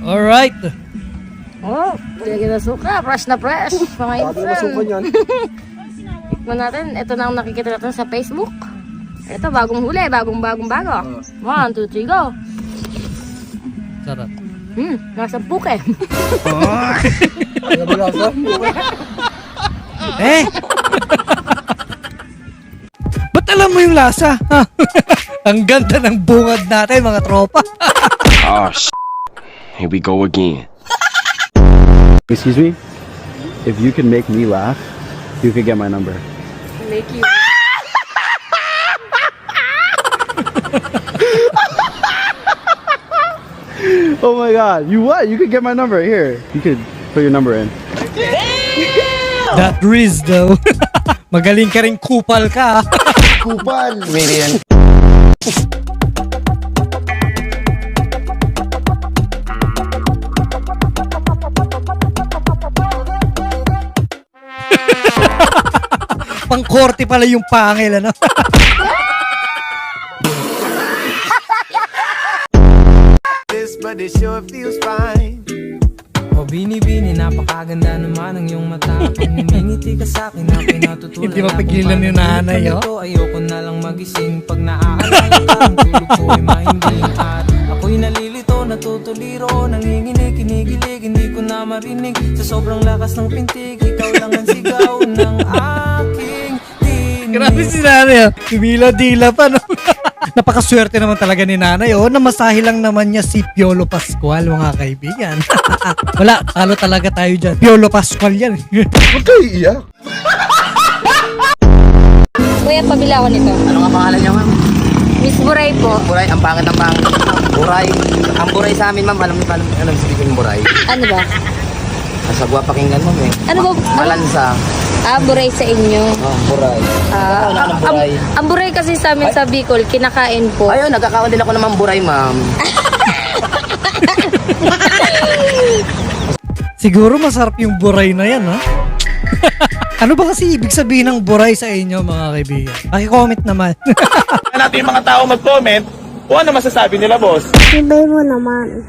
Alright. Oh, lagyan na suka. Fresh na fresh. Mga insan. Tikman natin. Ito na ang nakikita natin sa Facebook. Ito, bagong huli. Bagong bago. 1, 2, 3, go. Sarap. Nasa puke. Eh! Ba't alam mo yung lasa? Ang ganda ng bungad natin, mga tropa. Oh, here we go again. Excuse me? If you can make me laugh, you could get my number. Make you. Oh my god, you what? You could get my number here. You could put your number in. That Riz daw. Magaling ka rin kupal ka. Kupal. Comedian. Pangkorte pala yung pangil, ano? But it sure feels fine. O bini-bini, napakaganda naman ang iyong mata. Pag humingiti ka sa'kin na pinatutunan. Hindi mapigilan yung nanay, oh. Ayoko na lang magising. Pag naaalala ka, ang tulog ko ay mahimbing. At ako'y nalilito, natutuliro, nanginginig, kinikilig, hindi ko na marinig. Sa sobrang lakas ng pintig, ikaw lang ang sigaw ng aking tinig. Grabe si nanay, oh. Dumila-dila pa, no? Napakaswerte naman talaga ni nanay, oh. Namasahe lang naman niya si Piolo Pascual, mga kaibigan. Wala, talo talaga tayo dyan. Piolo Pascual yan. Huwag kayo iiyak. Kuya, pabila ako nito. Ano nga pangalan niya, ma'am? Miss Buray po. Buray, ang pangit ng pangit. Buray. Ang buray sa amin, ma'am. Alam mo, alam mo sabihin buray. Ano ba? Masagwa pakinggan mo, eh. Ano ba? Malansa. Buray sa inyo. Oh, buray. Ano ang buray? Ang buray kasi sa amin sa Bicol, kinakain po. Ayun, nagkakaon din ako naman buray, ma'am. Siguro masarap yung buray na yan, ha? Ano ba kasi ibig sabihin ng buray sa inyo, mga kaibigan? Paki-comment naman. natin yung mga tao mag-comment kung ano masasabi nila, boss. Ibay mo naman.